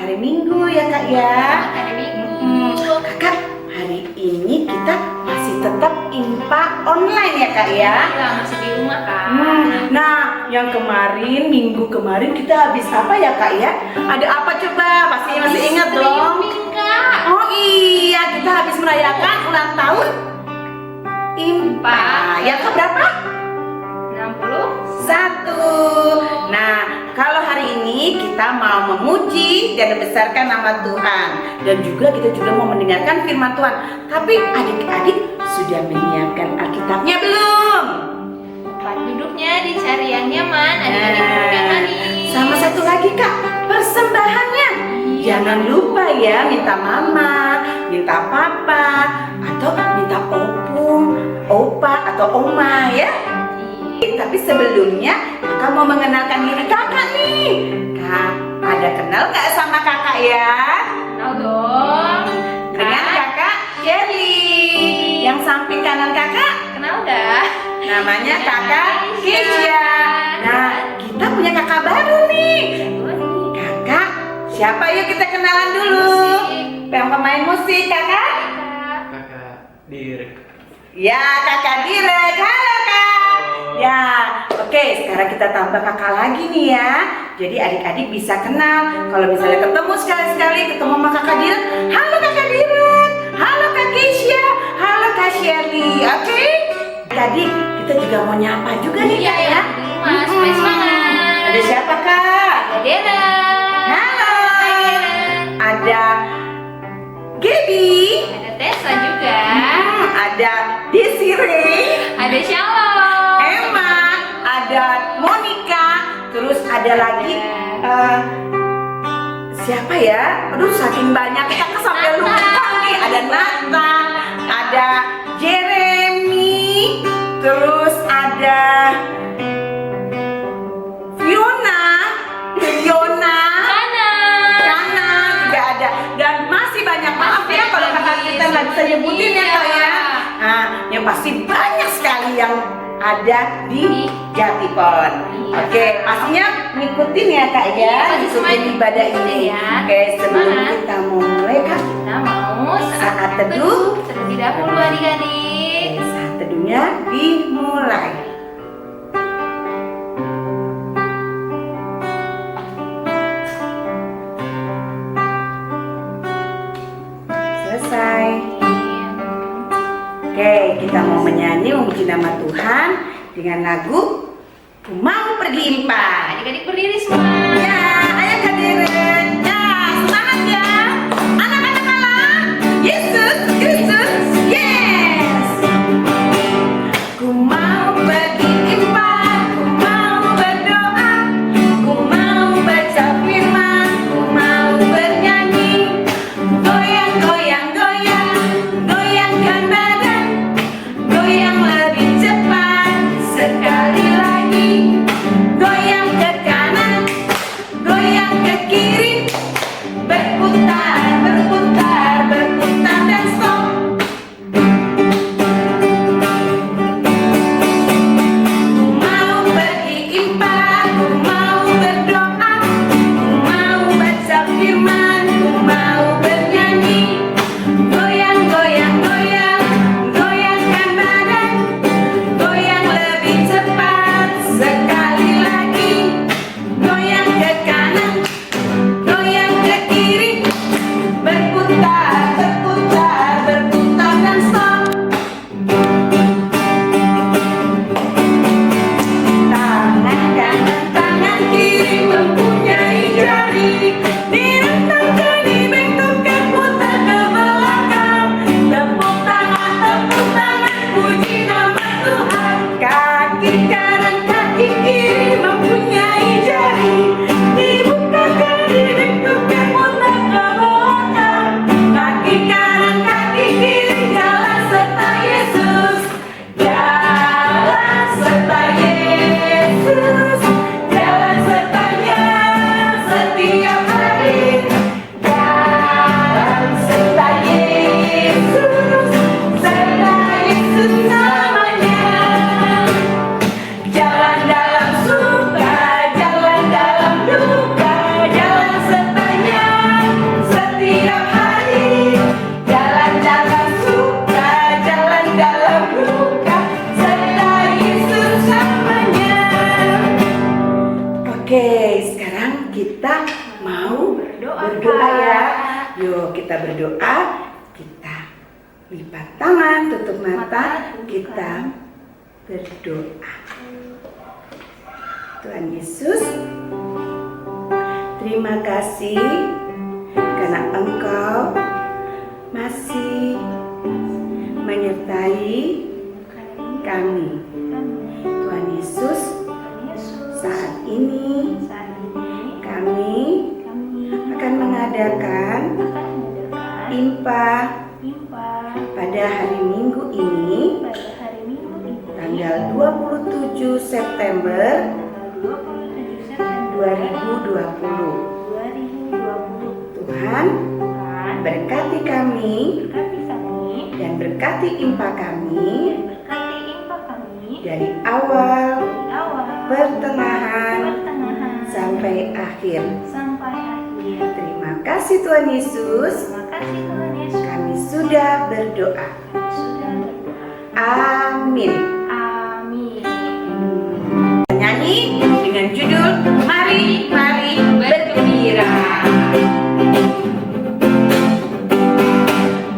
hari Minggu ya Kak ya. Hari Minggu. Kakak, hari ini kita masih tetap IMPA online ya Kak ya. Iya, masih di rumah Kak. Nah, yang kemarin, minggu kemarin kita habis apa ya Kak ya? Ada apa coba? Pasti masih ingat dong. Kak. Oh iya, kita habis merayakan ulang tahun IMPA. Yang keberapa? 61. Nah, kalau hari ini kita mau memuji dan membesarkan nama Tuhan, dan juga kita juga mau mendengarkan firman Tuhan. Tapi adik-adik sudah menyiapkan Alkitabnya belum? Tempat duduknya dicari yang nyaman. Adik-adik dudukkan mari. Sama satu lagi Kak, persembahannya. Jangan lupa ya, minta mama, minta papa, atau minta opung, opa, atau oma ya. Tapi sebelumnya kakak mau mengenalkan diri kakak nih. Kak, ada kenal nggak sama kakak ya? Kenal dong. Dengan kakak Sherly. Yang samping kanan kakak Kenal dah. namanya kakak Keisha. Nah, kita punya kakak baru nih. Kakak, siapa yuk kita kenalan dulu? Yang pemain musik kakak? Kakak Direk. Ya, kakak Direk. Halo kak. Ya, oke. Sekarang kita tambah kakak lagi nih ya. Jadi adik-adik bisa kenal. Kalau misalnya ketemu sekali-sekali ketemu sama kakak Direk, halo kakak Direk, halo kak Keisha, halo kak Sherly. Oke. Tadi kita juga mau nyapa juga nih kak ya. Di rumah supaya semangat. Ada siapa kak? Ada Dera. Halo. Deren. Ada Gaby. Ada Tessa juga. Ada Desiree. Ada Shalom. Emma, ada Monica, terus ada lagi siapa ya? Aduh, saking banyak kita sampai lupa nih. Ada Nathan, ada Jeremy, terus ada Fiona, Kana juga ada, dan masih banyak. Maaf ya kalau kakak kita nggak bisa nyebutin ya kak ya. Nah, yang pasti banyak sekali yang ada di Jatipon. Oke, pastinya ngikutin ya kak ya, ngikutin ibadah ini. Oke, sebelum kita mulai kak, Kita mau saat teduh. terlebih dahulu adik-adik. Saat teduhnya dimulai. Selesai. Oke, kita mau menyanyi memuji nama Tuhan dengan lagu Ku Mau Pergi IMPA. Adik-adik berdiri semua. Ya, ayo Kak Deren. Ya, semangat ya. Anak-anak Allah. Yesus Kristus. Yes. Ku mau pergi IMPA, ku mau berdoa, ku mau baca firman, ku mau bernyanyi. Goyang, goyang, goyang, goyangkan badan, goyang lebih cepat sekali lagi. Goyang ke kanan, kita berdoa, kita lipat tangan, tutup mata, kita berdoa. Tuhan Yesus, terima kasih karena Engkau masih menyertai kami. Tuhan Yesus, saat ini kami akan mengadakan IMPA pada hari Minggu ini, tanggal 27 September 2020. Tuhan, berkati kami dan berkati IMPA kami dari awal, pertengahan, sampai akhir. Terima kasih Tuhan Yesus. Kami sudah berdoa. Amin. Nyanyi dengan judul Mari, Mari Bergembira.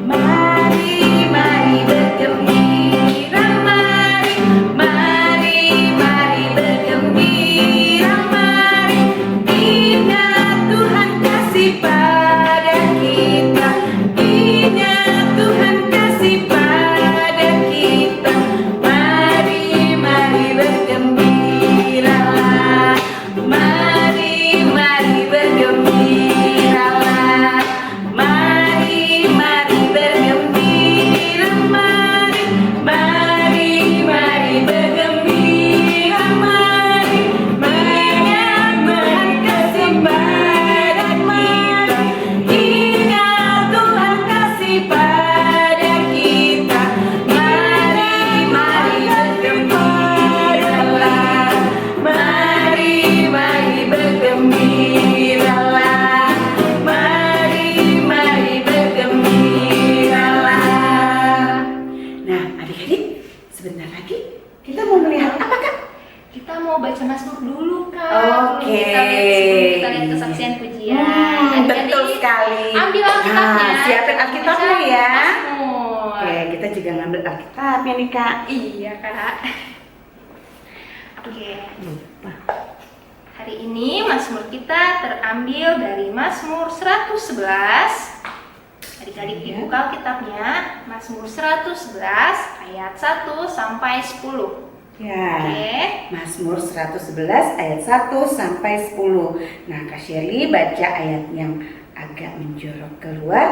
Mari, mari bergembira, mari, mari, mari bergembira, mari. Ingat Tuhan kasih pada kita, ingat Tuhan kasih pada kita. Mari, mari bergembiralah, mari, mari bergembiralah, mari, mari bergembira, mari, mari, mari bergembira, mari. Mengingat Tuhan kasih pada kita, ingat Tuhan kasih pada kita. Mari, mari bergembiralah, mari, mari bergembiralah, mari, mari bergembiralah. Nah, adik-adik, sebentar lagi kita mau melihat apa, Kak? Kita mau baca Mazmur dulu, Kak. Oke. Sebelum kita lihat kesaksian pujian. Adik-adik, Betul sekali. Ambil Alkitabnya. Nah, siapin Alkitabnya ya. Mazmur. Oke, kita juga ngambil Alkitabnya nih, Kak. Iya, Kak. Oke. Lupa. Hari ini Mazmur kita terambil dari Mazmur 111. Adik-adik Ya. dibuka Alkitabnya, Mazmur 111 ayat 1 sampai 10. Ya. Oke. Mazmur 111 ayat 1 sampai 10. Nah, Kak Shirley baca ayat yang agak menjorok keluar,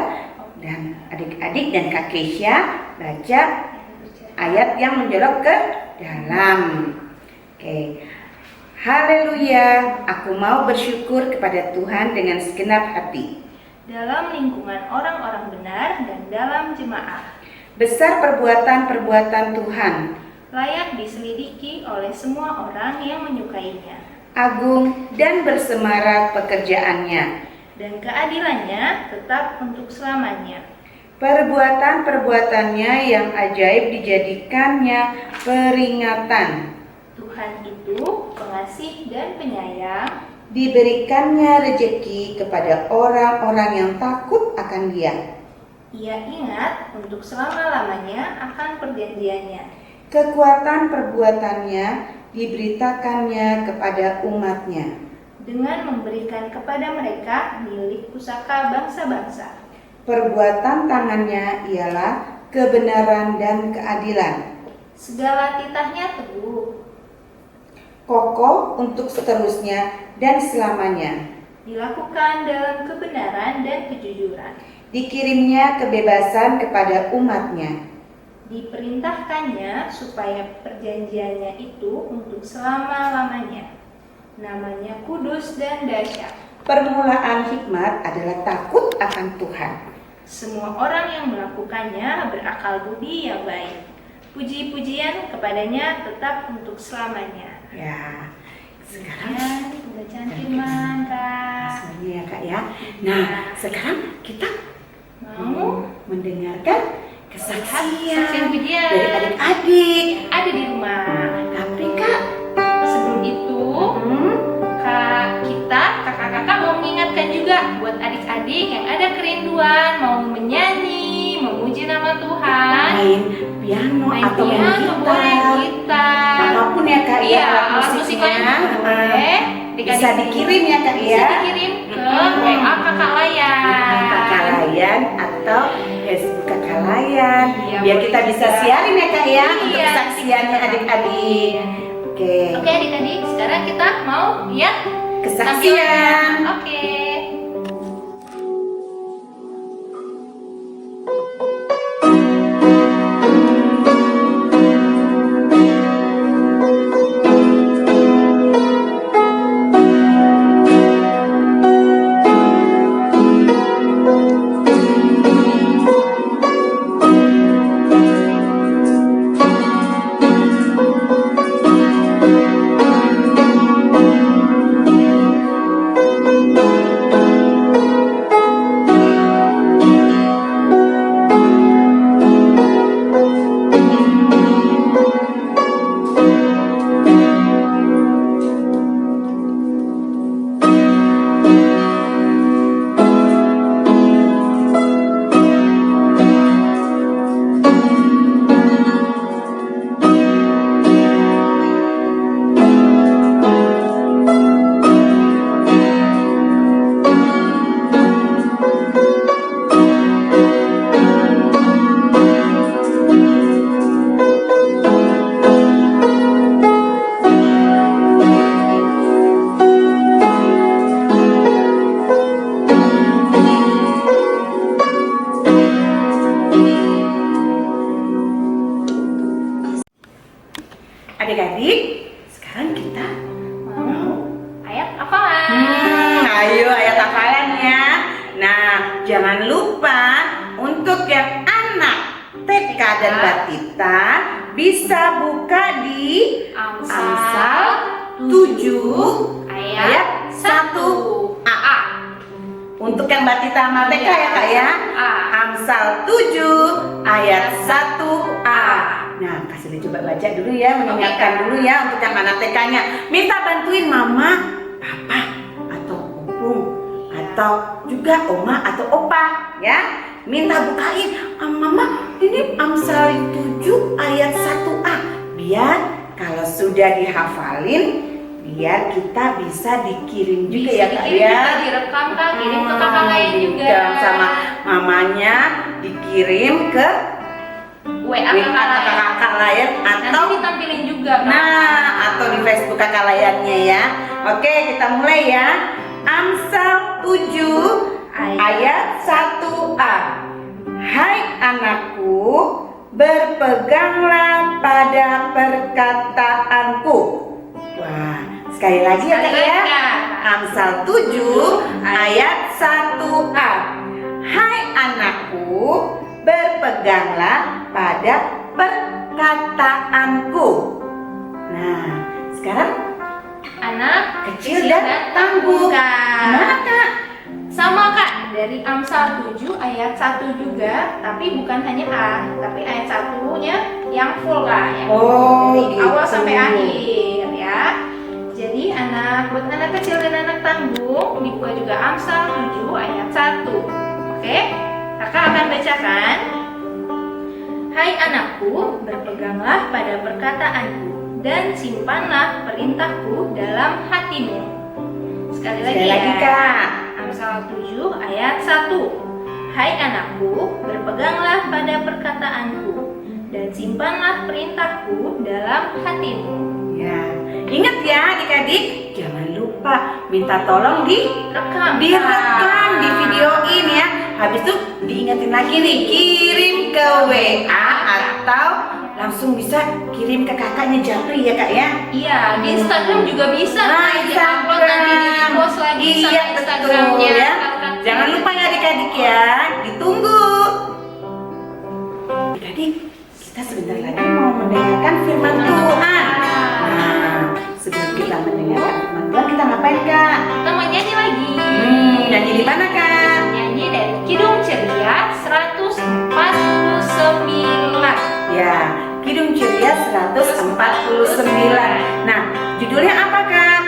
dan adik-adik dan Kak Keisha baca ayat yang menjorok ke dalam. Oke. Haleluya, aku mau bersyukur kepada Tuhan dengan segenap hati. Dalam lingkungan orang-orang benar dan dalam jemaah, Besar perbuatan-perbuatan Tuhan, layak diselidiki oleh semua orang yang menyukainya, agung dan bersemarak pekerjaannya. dan keadilannya tetap untuk selamanya. Perbuatan-perbuatannya yang ajaib dijadikannya peringatan. Tuhan itu pengasih dan penyayang, Diberikannya rejeki kepada orang-orang yang takut akan Dia. Ia ingat untuk selama-lamanya akan perjanjiannya. Kekuatan perbuatannya diberitakannya kepada umatnya. Dengan memberikan kepada mereka milik pusaka bangsa-bangsa. Perbuatan tangannya ialah kebenaran dan keadilan. Segala titahnya teguh, Kokoh untuk seterusnya dan selamanya. dilakukan dalam kebenaran dan kejujuran. Dikirimnya kebebasan kepada umatnya. Diperintahkannya supaya perjanjiannya itu untuk selama-lamanya. Namanya kudus dan dahsyat. Permulaan hikmat adalah takut akan Tuhan. Semua orang yang melakukannya berakal budi yang baik. Puji-pujian kepadanya tetap untuk selamanya. Ya, sekarang Ya, pembacaan firman, Kak. Mazmurnya ya, Kak ya. Nah, sekarang kita Mau mendengarkan kesaksian pujian dari adik-adik. ada di rumah. Tapi Kak, Sebelum itu, kakak-kakak mau mengingatkan juga buat adik-adik yang ada kerinduan Tuhan, mau menyanyi, memuji nama Tuhan, Main piano main atau main piano, boleh gitar. gitar. Apapun ya Kak Iya, ya, alat alat musik musiknya. lainnya boleh. Bisa dikirim ya Kak Bisa ya. dikirim ke WA Kakak Layan. Kakak Layan atau Facebook Kakak Layan. Iya, Biar boleh kita bisa juga. siarin ya Kak ya, untuk Iya. kesaksiannya adik-adik. Oke. Oke adik-adik, sekarang kita mau lihat Kesaksian. tampilannya. Oke. Adik-adik, sekarang kita Mau ayat hafalan. ayo ayat hafalannya. Nah, jangan lupa untuk yang anak TK dan Batita bisa buka di Amsal 7 ayat 1a. Untuk yang Batita sama TK ya Kak ya. Amsal 7 ayat 1a. Nah, kasih coba baca dulu ya, mengingatkan dulu ya untuk yang anak TK-nya. Minta bantuin mama, papa, atau opung, atau juga oma atau opa ya. Minta bukain, mama ini Amsal 7 ayat 1a. Biar kalau sudah dihafalin, biar kita bisa dikirim juga ya Kak ya. Bisa direkam Kak, kirim ke Kakak Layan juga. Dikirim sama mamanya, dikirim ke WA Kakak Layan Nanti atau ditampilin juga Kak. atau di Facebook Kakak Layannya ya. Oke, kita mulai ya. Amsal 7 ayat 1a. Hai anakku, berpeganglah pada perkataanku. Wah, sekali lagi ya Kak ya. Amsal 7 ayat 1a. Hai anakku, berpeganglah pada perkataanku. Nah, sekarang Anak kecil dan tangguh. Gimana Kak? Sama Kak, dari Amsal 7 ayat 1 juga, tapi bukan hanya A, tapi ayat 1-nya yang full Kak ya. Oh, Dari gitu. awal sampai akhir ya. Jadi buat anak kecil dan anak tanggung dibuka juga Amsal 7 ayat 1. Oke? Kakak akan bacakan. Hai anakku, berpeganglah pada perkataanku dan simpanlah perintahku dalam hatimu. Sekali lagi ya. Kak. Amsal 7 ayat 1. Hai anakku, berpeganglah pada perkataanku dan simpanlah perintahku dalam hatimu. Ya, ingat ya adik-adik, jangan lupa minta tolong Direkam, di videoin ya. Habis itu diingetin lagi nih, kirim ke WA atau langsung bisa kirim ke kakaknya Japri ya Kak ya. Iya, di Instagram juga bisa. Nah, Di-upload nanti di post lagi Iya, sama betul Instagramnya. ya. Jangan lupa ya adik-adik ya, ditunggu. Adik-adik, kita sebentar lagi mau mendengarkan firman Tuhan. Nah, sebelum kita mendengarkan firman Tuhan, kita ngapain Kak? Kita mau nyanyi lagi. Nyanyi di mana Kak? Nyanyi dari Kidung Ceria 149. Ya, Kidung Ceria 149. Nah, judulnya apa Kak?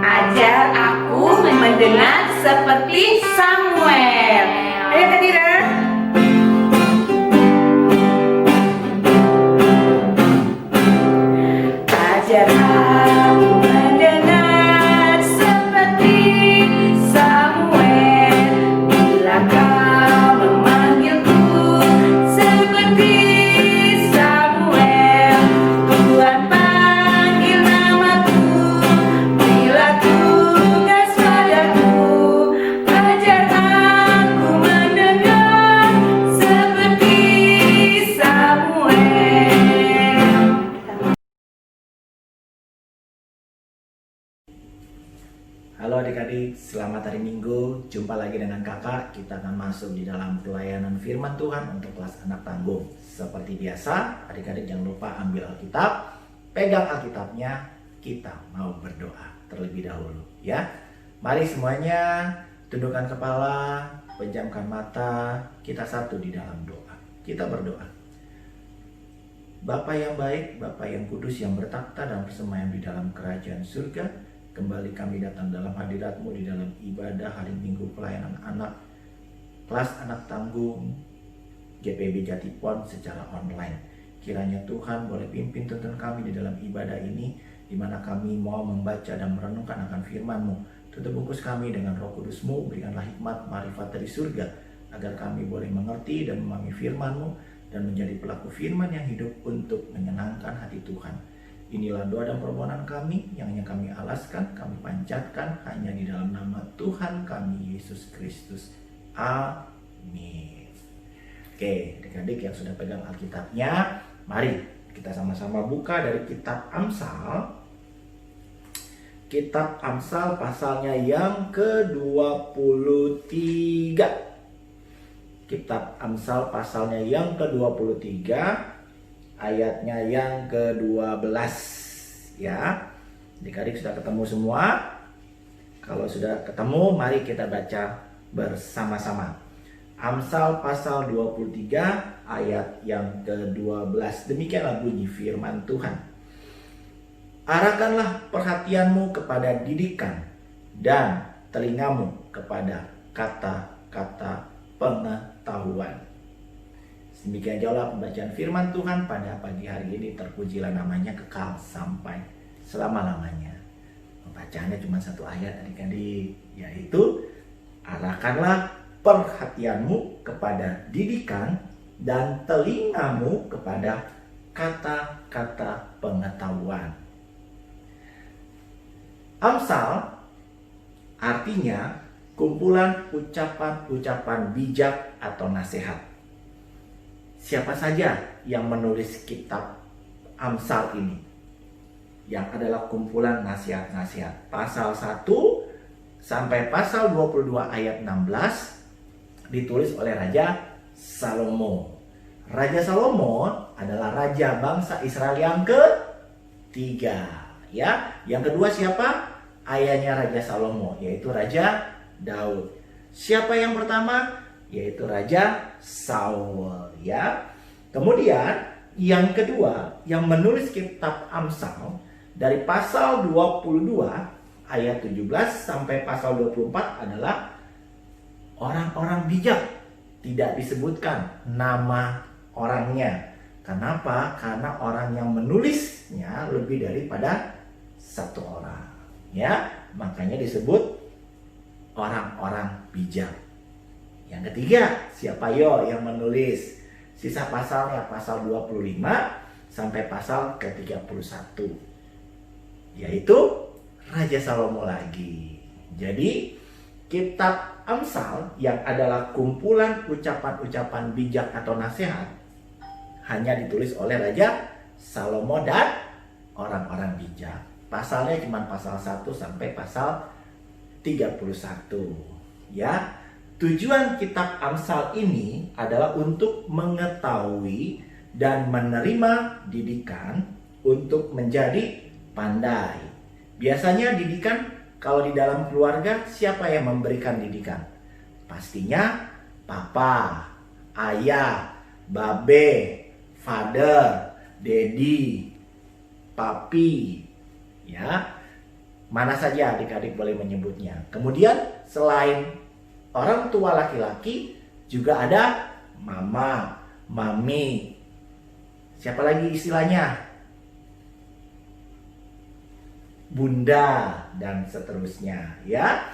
Ajar aku mendengar seperti Samuel. Ayo Kak Dira. Ajar aku mendengar seperti Samuel, bila kau memanggilku seperti Samuel. Tuhan panggil namaku, bila tugas padaku. Ajar aku mendengar seperti Samuel. Halo adik-adik, selamat hari Minggu. Jumpa lagi dengan kakak. Kita akan masuk di dalam pelayanan firman Tuhan untuk kelas anak tanggung. Seperti biasa, adik-adik jangan lupa ambil Alkitab, pegang Alkitabnya, kita mau berdoa terlebih dahulu ya. Mari semuanya tundukkan kepala, pejamkan mata, kita satu di dalam doa. Kita berdoa. Bapa yang baik, Bapa yang kudus yang bertakhta dan bersemayam di dalam kerajaan surga, kembali kami datang dalam hadirat-Mu di dalam ibadah hari Minggu pelayanan anak, kelas anak tanggung GPB Jatipon secara online. Kiranya Tuhan boleh pimpin tuntun kami di dalam ibadah ini, di mana kami mau membaca dan merenungkan akan firman-Mu. Tutup bungkus kami dengan Roh Kudus-Mu, berikanlah hikmat marifat dari surga, agar kami boleh mengerti dan memahami firman-Mu dan menjadi pelaku firman yang hidup untuk menyenangkan hati Tuhan. Inilah doa dan permohonan kami yang hanya kami alaskan, kami panjatkan hanya di dalam nama Tuhan kami Yesus Kristus. Amin. Oke, adik-adik yang sudah pegang Alkitabnya, mari kita sama-sama buka dari kitab Amsal. Kitab Amsal pasalnya yang ke-23. Kitab Amsal pasalnya yang ke-23. Ayatnya yang ke-12 ya. Adik-adik sudah ketemu semua? Kalau sudah ketemu, mari kita baca bersama-sama. Amsal pasal 23 ayat yang ke-12. Demikianlah bunyi firman Tuhan. Arahkanlah perhatianmu kepada didikan dan telingamu kepada kata-kata pengetahuan. Demikian jauhlah pembacaan firman Tuhan pada pagi hari ini. Terpujilah namanya kekal sampai selama-lamanya. Pembacaannya cuma satu ayat adik-adik, yaitu arahkanlah perhatianmu kepada didikan dan telingamu kepada kata-kata pengetahuan. Amsal artinya kumpulan ucapan-ucapan bijak atau nasihat. Siapa saja yang menulis kitab Amsal ini? Yang adalah kumpulan nasihat-nasihat. Pasal 1 sampai pasal 22 ayat 16 ditulis oleh Raja Salomo. Raja Salomo adalah raja bangsa Israel yang ketiga. Ya, yang kedua siapa? Ayahnya Raja Salomo, yaitu Raja Daud. Siapa yang pertama? Yaitu Raja Saul ya. Kemudian yang kedua yang menulis kitab Amsal dari pasal 22 ayat 17 sampai pasal 24 adalah orang-orang bijak. Tidak disebutkan nama orangnya. Kenapa? Karena orang yang menulisnya lebih daripada satu orang ya. Makanya disebut orang-orang bijak. Yang ketiga, siapa yang menulis? Sisa pasalnya pasal 25 sampai pasal ke-31. Yaitu Raja Salomo lagi. Jadi, kitab Amsal yang adalah kumpulan ucapan-ucapan bijak atau nasihat hanya ditulis oleh Raja Salomo dan orang-orang bijak. Pasalnya cuma pasal 1 sampai pasal 31. Ya. Tujuan kitab Amsal ini adalah untuk mengetahui dan menerima didikan untuk menjadi pandai. Biasanya didikan kalau di dalam keluarga siapa yang memberikan didikan? Pastinya papa, ayah, babe, father, daddy, papi, ya. Mana saja adik-adik boleh menyebutnya. Kemudian selain orang tua laki-laki, juga ada mama, mami. Siapa lagi istilahnya? Bunda dan seterusnya, ya.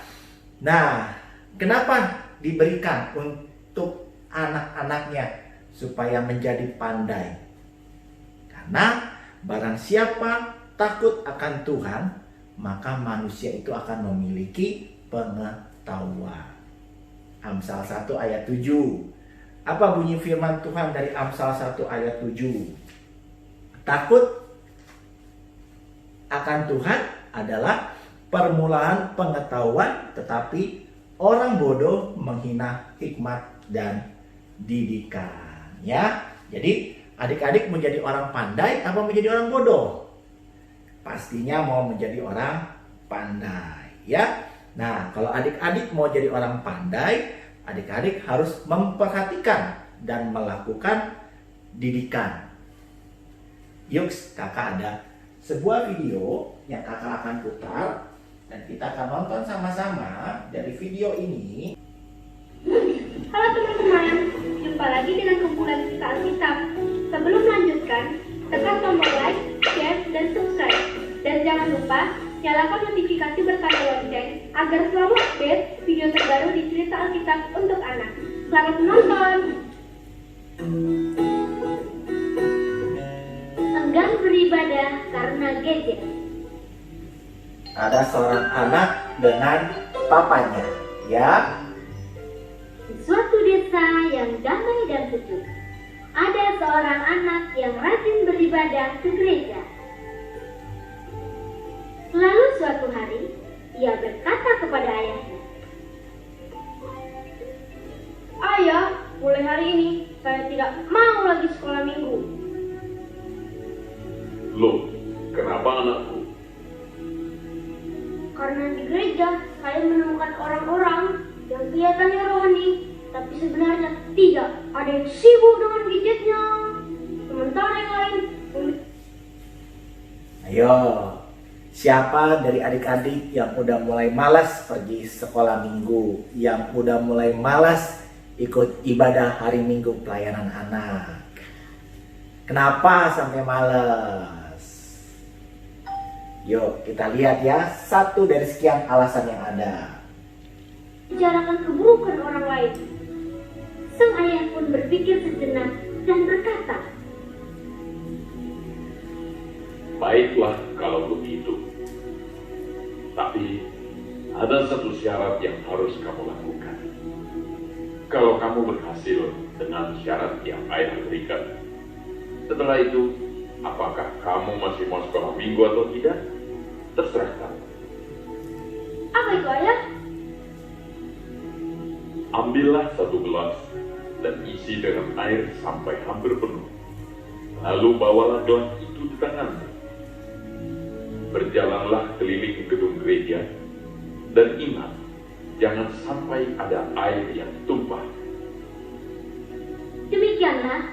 Nah, kenapa diberikan untuk anak-anaknya supaya menjadi pandai? Karena barang siapa takut akan Tuhan, maka manusia itu akan memiliki pengetahuan. Amsal 1 ayat 7. Apa bunyi firman Tuhan dari Amsal 1 ayat 7? Takut akan Tuhan adalah permulaan pengetahuan, tetapi orang bodoh menghina hikmat dan didikan. Ya, jadi adik-adik menjadi orang pandai apa menjadi orang bodoh? Pastinya mau menjadi orang pandai, ya. Nah, kalau adik-adik mau jadi orang pandai, adik-adik harus memperhatikan dan melakukan didikan. Yuk, kakak ada sebuah video yang kakak akan putar dan kita akan nonton sama-sama dari video ini. Halo teman-teman, jumpa lagi dengan kumpulan Kisah Alkitab. Sebelum melanjutkan, tekan tombol like, share, dan subscribe. Dan jangan lupa, nyalakan notifikasi bertanda lonceng agar selalu update video terbaru di Cerita Alkitab untuk anak. Selamat menonton! Enggan beribadah karena gadget. Ada seorang anak dengan papanya, ya. Di suatu desa yang damai dan sejuk, ada seorang anak yang rajin beribadah ke gereja. Lalu suatu hari, ia berkata kepada ayahnya, "Ayah, mulai hari ini saya tidak mau lagi sekolah minggu." Loh, kenapa anakku? Karena di gereja saya menemukan orang-orang yang kelihatannya rohani, tapi sebenarnya tidak. Ada yang sibuk dengan gadgetnya, sementara yang lain Ayo, siapa dari adik-adik yang udah mulai malas pergi sekolah minggu, yang udah mulai malas ikut ibadah hari minggu pelayanan anak? Kenapa sampai malas? Yuk kita lihat ya, satu dari sekian alasan yang ada. bicarakan keburukan orang lain. Sang ayah pun berpikir sejenak dan berkata, Baiklah kalau begitu. Tapi ada satu syarat yang harus kamu lakukan. Kalau kamu berhasil dengan syarat yang ayah berikan, setelah itu, apakah kamu masih mau sekolah minggu atau tidak? Terserah kamu. "Apa itu, ayah?" Ambillah satu gelas dan isi dengan air sampai hampir penuh. Lalu bawalah gelas itu di tanganmu. Berjalanlah keliling gedung gereja dan ingat, jangan sampai ada air yang tumpah. Demikianlah,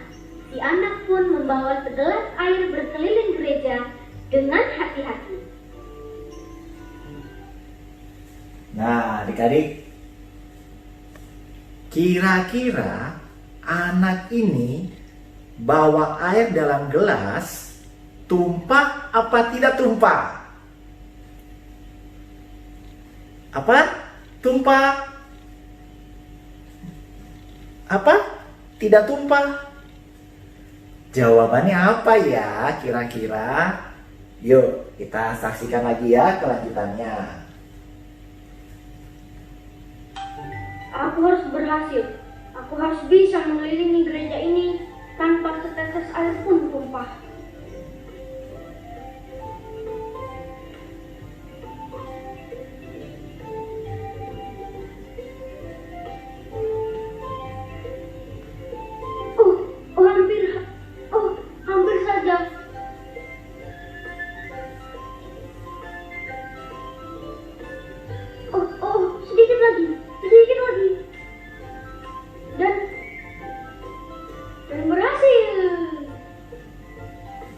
si anak pun membawa segelas air berkeliling gereja dengan hati-hati. Nah, adik-adik, kira-kira anak ini bawa air dalam gelas tumpah apa tidak tumpah? Apa? Tumpah? Apa? Tidak tumpah? Jawabannya apa ya kira-kira? Yuk kita saksikan lagi ya kelanjutannya. Aku harus berhasil. Aku harus bisa mengelilingi gereja ini tanpa setetes air pun tumpah. Hampir saja. Sedikit lagi. Dan berhasil.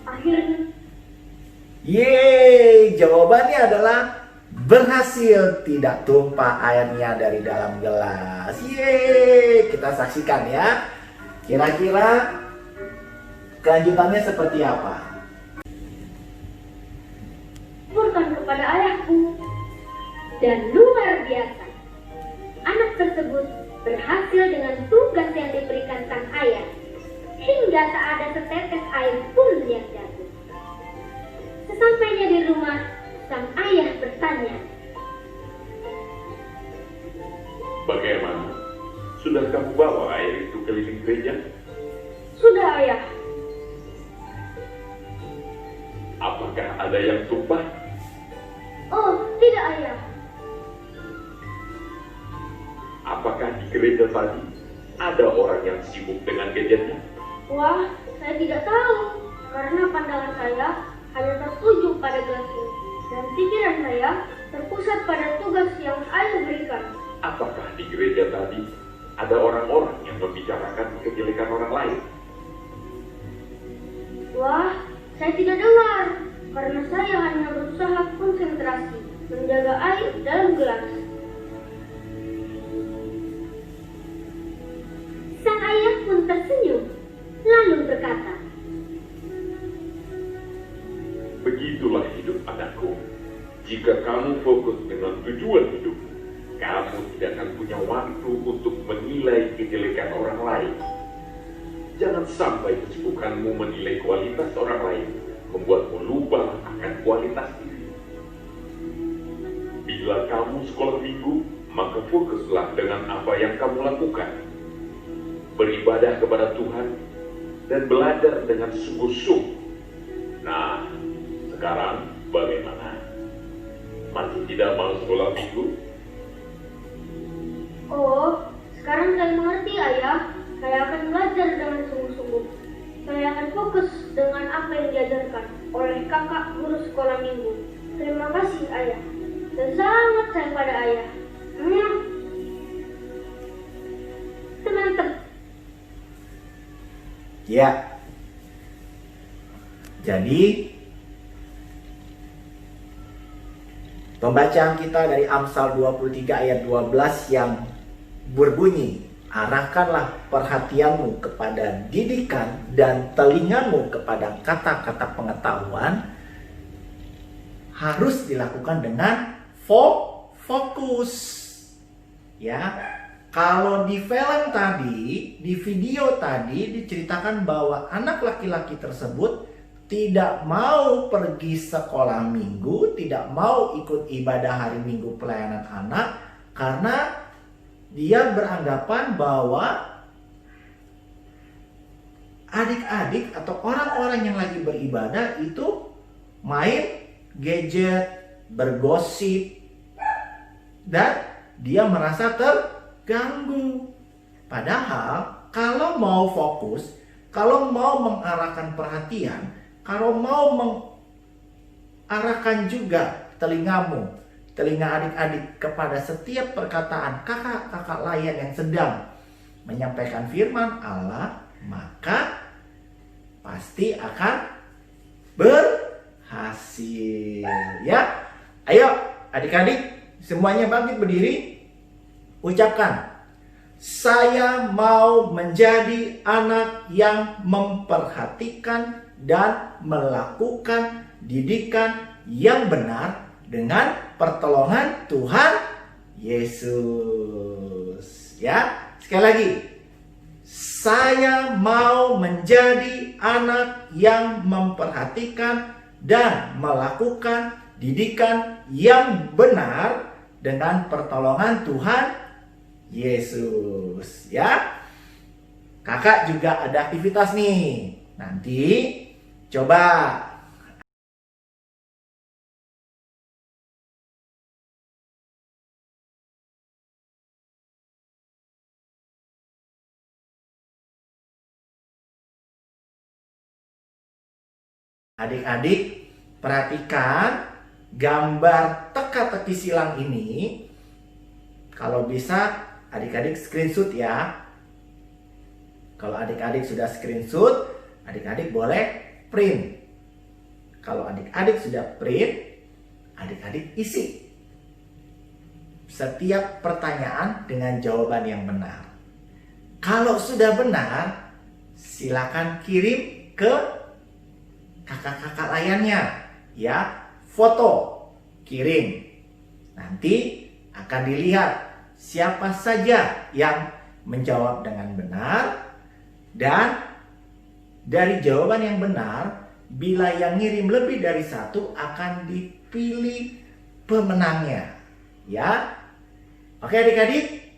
Akhirnya. Yeay, jawabannya adalah berhasil tidak tumpah airnya dari dalam gelas. Yeay, kita saksikan ya. Kira-kira kelanjutannya seperti apa? Laporkan kepada ayahku. Dan luar biasa, anak tersebut berhasil dengan tugas yang diberikan sang ayah, hingga tak ada setetes air pun yang jatuh. Sesampainya di rumah, sang ayah bertanya, Bagaimana? Sudah kamu bawa air itu keliling gereja? "Sudah, ayah." Apakah ada yang tumpah? "Oh, tidak, ayah." Apakah di gereja tadi ada orang yang sibuk dengan gadgetnya? "Wah, saya tidak tahu, karena pandangan saya hanya tertuju pada gelas ini, dan pikiran saya terpusat pada tugas yang ayah berikan." Apakah di gereja tadi ada orang-orang yang membicarakan kejelekan orang lain? "Wah, saya tidak dengar, karena saya hanya berusaha konsentrasi menjaga air dalam gelas." Sang ayah pun tersenyum, lalu berkata, Begitulah hidup anakku. Jika kamu fokus dengan tujuan hidup, kamu tidak akan punya waktu untuk menilai kejelekan orang lain. Jangan sampai kesibukanmu menilai kualitas orang lain membuatmu lupa akan kualitas diri. Bila kamu sekolah minggu, maka fokuslah dengan apa yang kamu lakukan. Beribadah kepada Tuhan dan belajar dengan sungguh-sungguh. Nah, sekarang bagaimana? Masih tidak mau sekolah minggu? "Oh, sekarang saya mengerti, ayah. Saya akan belajar dengan sungguh-sungguh. Saya akan fokus dengan apa yang diajarkan oleh kakak guru sekolah minggu. Terima kasih, ayah. Dan sangat sayang pada ayah." Teman-teman, Ya. Jadi pembacaan kita dari Amsal 23 ayat 12 yang berbunyi, arahkanlah perhatianmu kepada didikan dan telingamu kepada kata-kata pengetahuan, harus dilakukan dengan fokus. Ya. Kalau di film tadi, di video tadi diceritakan bahwa anak laki-laki tersebut tidak mau pergi sekolah minggu, tidak mau ikut ibadah hari minggu pelayanan anak, karena dia beranggapan bahwa adik-adik atau orang-orang yang lagi beribadah itu main gadget, bergosip, dan dia merasa terganggu. Padahal kalau mau fokus, kalau mau mengarahkan perhatian, kalau mau mengarahkan juga telingamu, telinga adik-adik kepada setiap perkataan kakak-kakak layan yang sedang menyampaikan firman Allah, maka pasti akan berhasil. Ya, ayo adik-adik semuanya bangkit berdiri, ucapkan, saya mau menjadi anak yang memperhatikan dan melakukan didikan yang benar dengan pertolongan Tuhan Yesus. Ya, sekali lagi, saya mau menjadi anak yang memperhatikan dan melakukan didikan yang benar dengan pertolongan Tuhan Yesus. Ya, kakak juga ada aktivitas nih. Nanti coba adik-adik perhatikan gambar teka-teki silang ini. Kalau bisa adik-adik screenshot ya. Kalau adik-adik sudah screenshot, adik-adik boleh print. Kalau adik-adik sudah print, adik-adik isi setiap pertanyaan dengan jawaban yang benar. Kalau sudah benar, silakan kirim ke kakak-kakak layannya, ya, foto, kirim. Nanti akan dilihat siapa saja yang menjawab dengan benar, dan dari jawaban yang benar, bila yang ngirim lebih dari satu akan dipilih pemenangnya. Ya, oke adik-adik,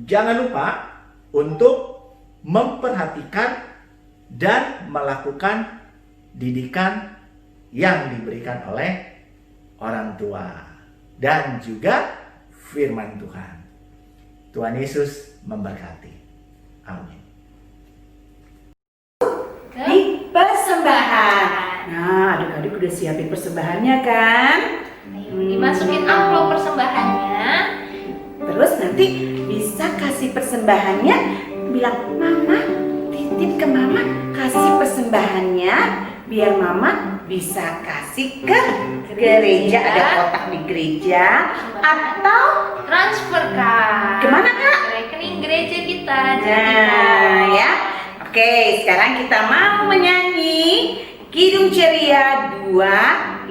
jangan lupa untuk memperhatikan dan melakukan didikan yang diberikan oleh orang tua dan juga firman Tuhan. Tuhan Yesus memberkati. Amin. Di persembahan. Nah, adik-adik udah siapin persembahannya kan? Ayo dimasukin amplop persembahannya. Terus nanti bisa kasih persembahannya, bilang, Mama, titip ke Mama, kasih persembahannya, biar Mama bisa kasih ke gereja, ada kotak di gereja, atau Transferkan kemana Kak? rekening gereja kita. Nah, ya. Oke, sekarang kita mau menyanyi Kidung Ceria 2, 5,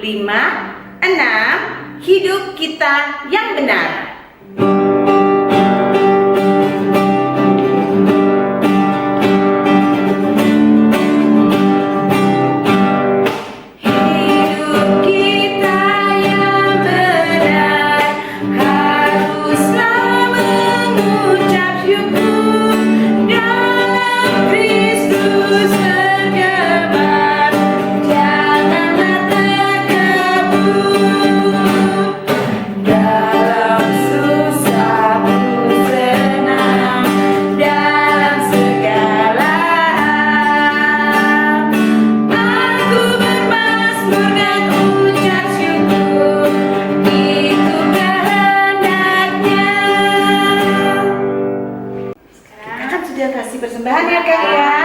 6, Hidup Kita Yang Benar. Hidup kita yang benar haruslah mengucap syukur dalam Kristus tergemar, janganlah terkabur dalam susah pun senang, dalam segala hal aku bermazmur dan ucap syukur, itu kehendaknya. Kita kan sudah kasih persembahan ya Kak ya.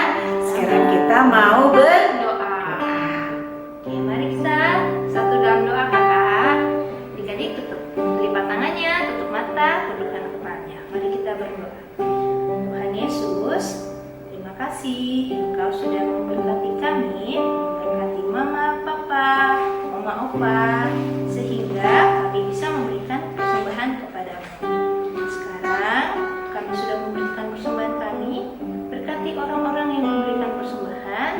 Sekarang kita mau Doa. Oke, mari kita satu dalam doa kakak. Adik-adik tutup lipat tangannya, tutup mata, tundukkan kepalanya. Mari kita berdoa. Tuhan Yesus, terima kasih Engkau sudah memberkati kami, memberkati Mama, Papa, Oma, Opa, sehingga kami bisa memberikan persembahan kepadamu. Sekarang kami sudah memberikan persembahan kami, berkati orang-orang yang memberikan persembahan,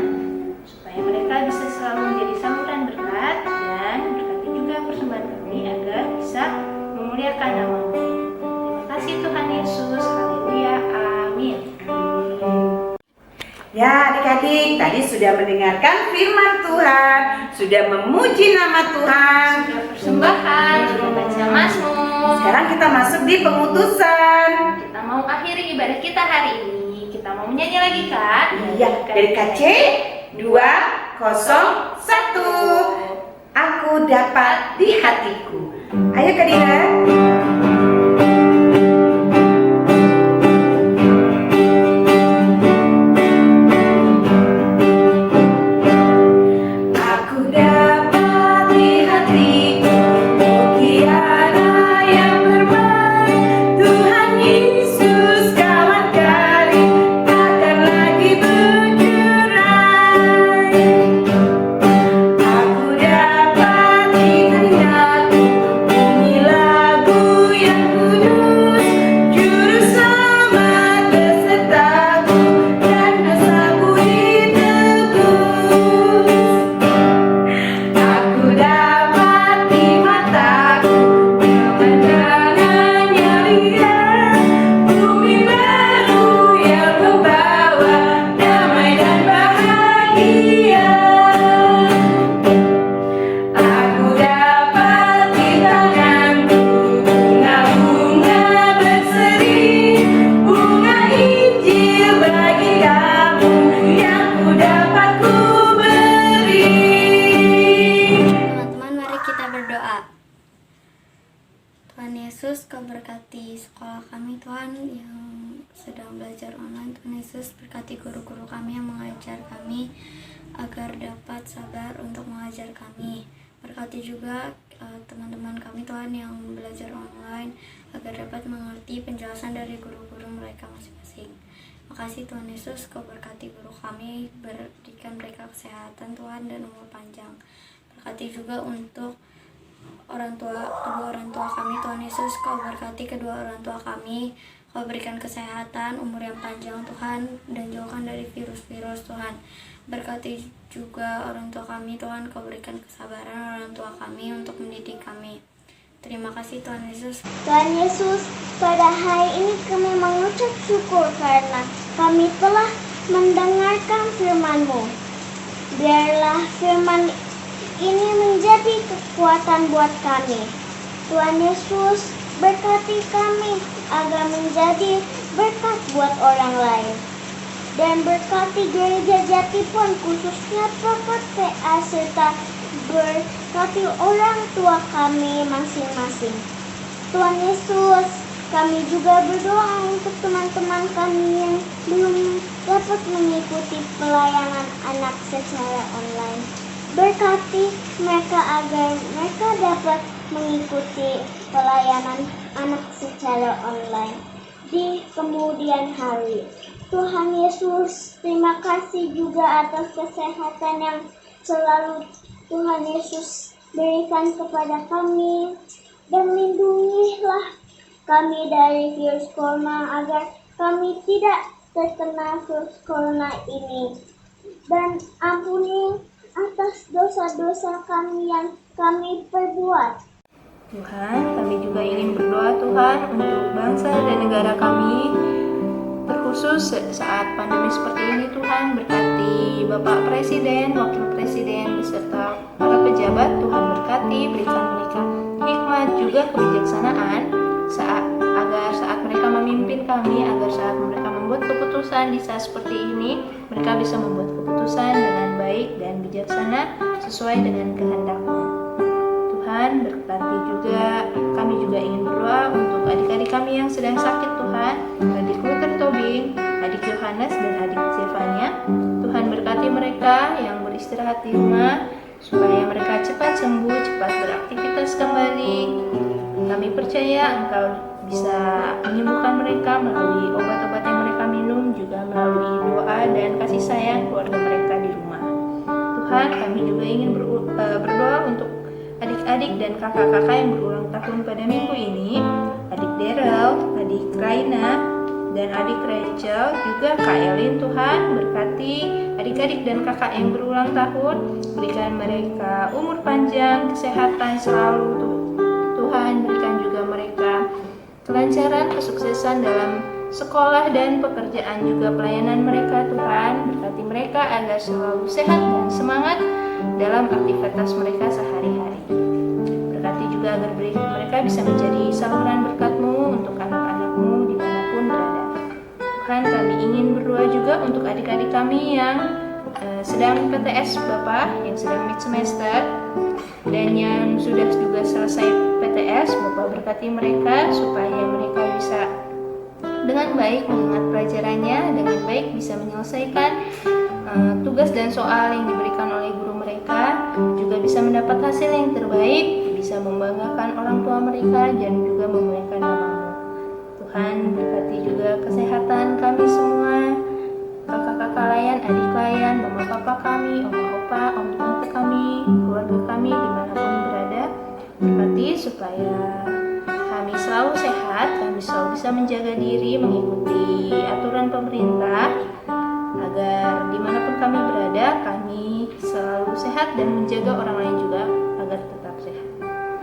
supaya mereka bisa selalu menjadi saluran berkat, dan berkati juga persembahan kami agar bisa memuliakan nama-Mu. Terima kasih Tuhan Yesus, haleluya, amin. Ya adik-adik, tadi sudah mendengarkan firman Tuhan, sudah memuji nama Tuhan. Sudah persembahan, sudah baca Mazmur. Sekarang kita masuk di pengutusan. Kita mau akhiri ibadah kita hari ini. Kita mau menyanyi lagi Kak. Iya, dari KC 201. Aku dapat di hatiku. Ayo Kak Dina. Aku dapat di hatiku mutiara yang bermain, Tuhan Yesus kawan karib takkan lagi bercerai. Aku dapat di telingaku bunyi lagu yang kudus, juru selamat besertaku dan dosaku ditebus. Aku dapat di mataku pemandangannya lihat, bumi baru yang membawa damai dan bahagia. Aku dapat di tanganku bunga-bunga berseri, bunga Injil bagi kamu yang ku dapat ku beri. Teman-teman, mari kita berdoa. Tuhan Yesus, Kau berkati sekolah kami, Tuhan, yang sedang belajar online. Tuhan Yesus, berkati guru-guru kami yang mengajar kami agar dapat sabar untuk mengajar kami. Berkati juga teman-teman kami Tuhan yang belajar online agar dapat mengerti penjelasan dari guru-guru mereka masing-masing. Makasih Tuhan Yesus, Kau berkati guru kami, berikan mereka kesehatan Tuhan dan umur panjang. Berkati juga untuk kedua orang tua kami Tuhan Yesus, Kau berkati kedua orang tua kami, Kau berikan kesehatan, umur yang panjang Tuhan, dan jauhkan dari virus-virus Tuhan. Berkati juga orang tua kami Tuhan, Kau berikan kesabaran orang tua kami untuk mendidik kami. Terima kasih Tuhan Yesus. Tuhan Yesus, pada hari ini kami mengucap syukur karena kami telah mendengarkan firman-Mu. Biarlah firman ini menjadi kekuatan buat kami. Tuhan Yesus, berkati kami agar menjadi berkat buat orang lain. Dan berkati gereja Jatipon, khususnya Prophet PA, serta berkati orang tua kami masing-masing. Tuhan Yesus, kami juga berdoa untuk teman-teman kami yang belum dapat mengikuti pelayanan anak secara online. Berkati mereka agar mereka dapat mengikuti pelayanan anak secara online di kemudian hari. Tuhan Yesus, terima kasih juga atas kesehatan yang selalu Tuhan Yesus berikan kepada kami, dan lindungilah kami dari virus corona agar kami tidak terkena virus corona ini, dan ampuni atas dosa-dosa kami yang kami perbuat. Tuhan, kami juga ingin berdoa Tuhan untuk bangsa dan negara kami, terkhusus saat pandemi seperti ini. Tuhan, berkati Bapak Presiden, Wakil Presiden, beserta para pejabat. Tuhan berkati, berikan mereka hikmat juga kebijaksanaan agar saat mereka memimpin kami, agar saat mereka membuat keputusan di saat seperti ini, mereka bisa membuat keputusan dengan baik dan bijaksana sesuai dengan kehendak-Mu. Tuhan, berkati juga, kami juga ingin berdoa untuk adik-adik kami yang sedang sakit Tuhan, adik Luther Tobing, adik Yohanes, dan adik Zevanya. Tuhan, berkati mereka yang beristirahat di rumah, supaya mereka cepat sembuh, cepat beraktivitas kembali. Kami percaya Engkau bisa menyembuhkan mereka melalui obat-obat yang mereka minum, juga melalui doa dan kasih sayang keluarga mereka di rumah. Tuhan, kami juga ingin berdoa untuk adik-adik dan kakak-kakak yang berulang tahun pada minggu ini, adik Daryl, adik Raina, dan adik Rachel, juga Kak Elin. Tuhan, berkati adik-adik dan kakak yang berulang tahun, berikan mereka umur panjang, kesehatan selalu Tuhan, berikan juga mereka kelancaran, kesuksesan dalam sekolah dan pekerjaan, juga pelayanan mereka. Tuhan, berkati mereka agar selalu sehat dan semangat dalam aktivitas mereka sehari-hari. Berkati juga agar mereka bisa menjadi saluran berkat-Mu untuk anak-anak-Mu dimanapun berada. Tuhan, kami ingin berdoa juga untuk adik-adik kami yang sedang PTS Bapak, yang sedang mid semester, dan yang sudah juga selesai PTS. Bapak berkati mereka supaya mereka bisa dengan baik mengingat pelajarannya, dengan baik bisa menyelesaikan tugas dan soal yang diberikan oleh guru mereka, juga bisa mendapat hasil yang terbaik, bisa membanggakan orang tua mereka, dan juga memuliakan nama-Mu. Tuhan, berkati juga kesehatan kami semua, kakak-kakak layan, adik layan, mama papa kami, oma opa, om tante kami, keluarga kami dimanapun berada. Berkati supaya kami selalu sehat, kami selalu bisa menjaga diri, mengikuti aturan pemerintah, agar dimanapun kami berada, kami selalu sehat dan menjaga orang lain juga agar tetap sehat.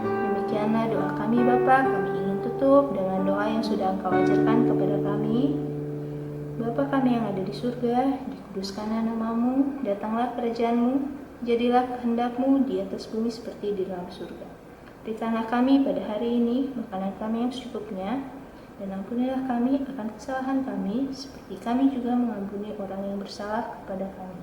Demikianlah doa kami Bapa. Kami ingin tutup dengan doa yang sudah Engkau ajarkan kepada kami. Bapa kami yang ada di surga, dikuduskanlah nama-Mu, datanglah kerajaan-Mu, jadilah kehendak-Mu di atas bumi seperti di dalam surga. Berikanlah kami pada hari ini makanan kami yang secukupnya, dan ampunilah kami akan kesalahan kami, seperti kami juga mengampuni orang yang bersalah kepada kami.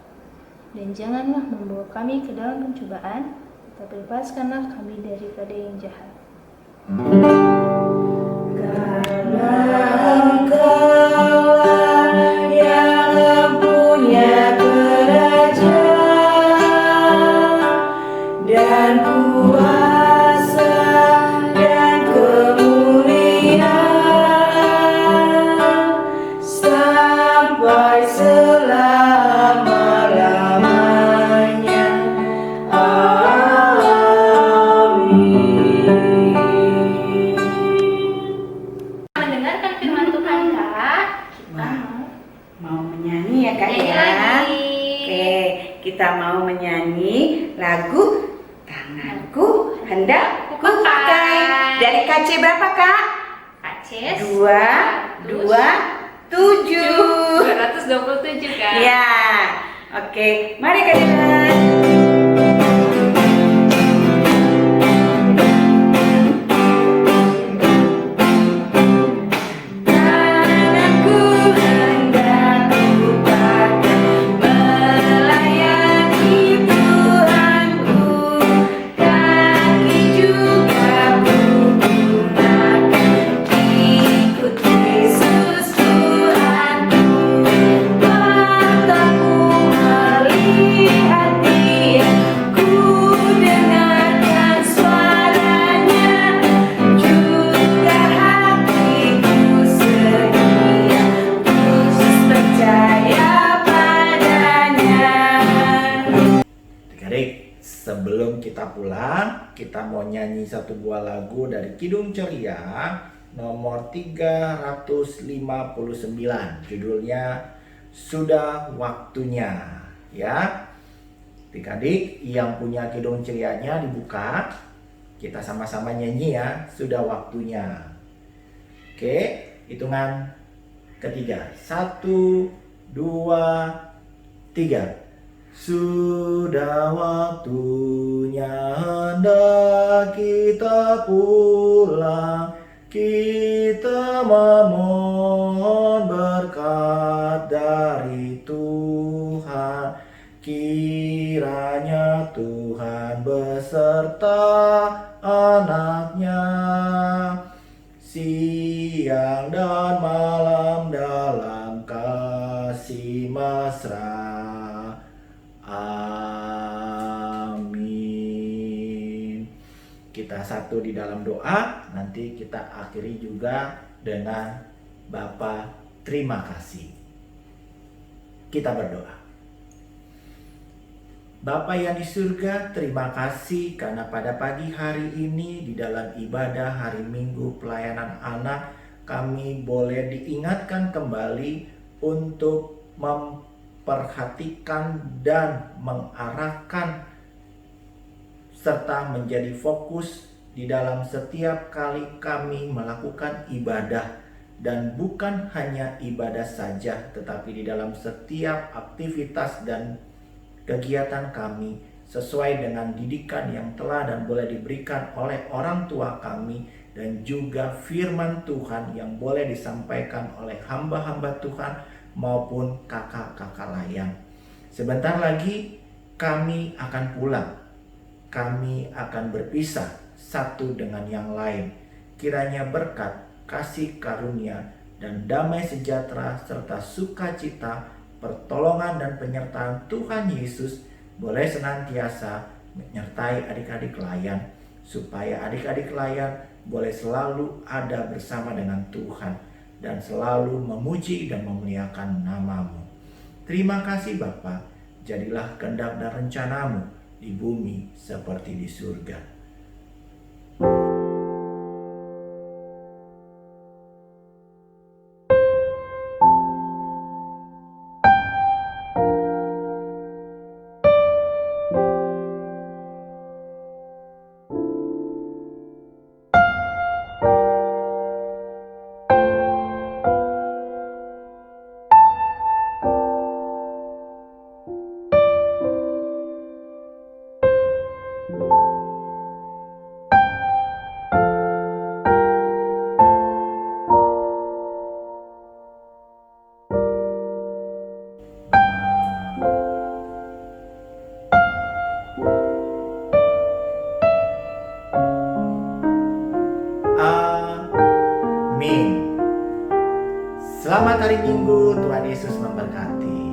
Dan janganlah membawa kami ke dalam pencobaan, tetapi lepaskanlah kami daripada yang jahat. Karena Engkaulah yang punya kerajaan dan Nyanyi ya. lagi. Oke, kita mau menyanyi lagu Tanganku Hendak Kupakai dari KC berapa Kak? Kacis 227. 227 kan? Ya, oke, mari Kak Dilan. Tanganku hendak kupakai melayani Tuhanku, kaki juga kugunakan ikut Yesus Tuhanku. Mataku melihat Dia, ku dengarkan suaranya, juga hatiku sedia, khusus percaya padanya. Adik-adik, sebelum kita pulang, kita mau nyanyi satu buah lagu dari Kidung Ceria nomor 359. Judulnya Sudah Waktunya. Ya, adik-adik yang punya Kidung Cerianya dibuka. Kita sama-sama nyanyi ya, Sudah Waktunya. Oke, hitungan ketiga. 1, 2, 3. Sudah waktunya hendak kita pulang, kita memohon berkat dari Tuhan. Kiranya Tuhan beserta anaknya, siang dan malam dalam kasih mesra. Amin. Kita satu di dalam doa, nanti kita akhiri juga dengan Bapa terima kasih. Kita berdoa. Bapa yang di surga, terima kasih karena pada pagi hari ini di dalam ibadah hari Minggu pelayanan anak, kami boleh diingatkan kembali untuk memperhatikan dan mengarahkan serta menjadi fokus di dalam setiap kali kami melakukan ibadah, dan bukan hanya ibadah saja tetapi di dalam setiap aktivitas dan kegiatan kami sesuai dengan didikan yang telah dan boleh diberikan oleh orang tua kami, dan juga firman Tuhan yang boleh disampaikan oleh hamba-hamba Tuhan maupun kakak-kakak layan. Sebentar lagi kami akan pulang. Kami akan berpisah satu dengan yang lain. Kiranya berkat, kasih karunia, dan damai sejahtera serta sukacita, pertolongan dan penyertaan Tuhan Yesus boleh senantiasa menyertai adik-adik layan, supaya adik-adik layan boleh selalu ada bersama dengan Tuhan dan selalu memuji dan memuliakan nama-Mu. Terima kasih Bapa, jadilah kehendak dan rencana-Mu di bumi seperti di surga. Amin. Selamat hari Minggu, Tuhan Yesus memberkati.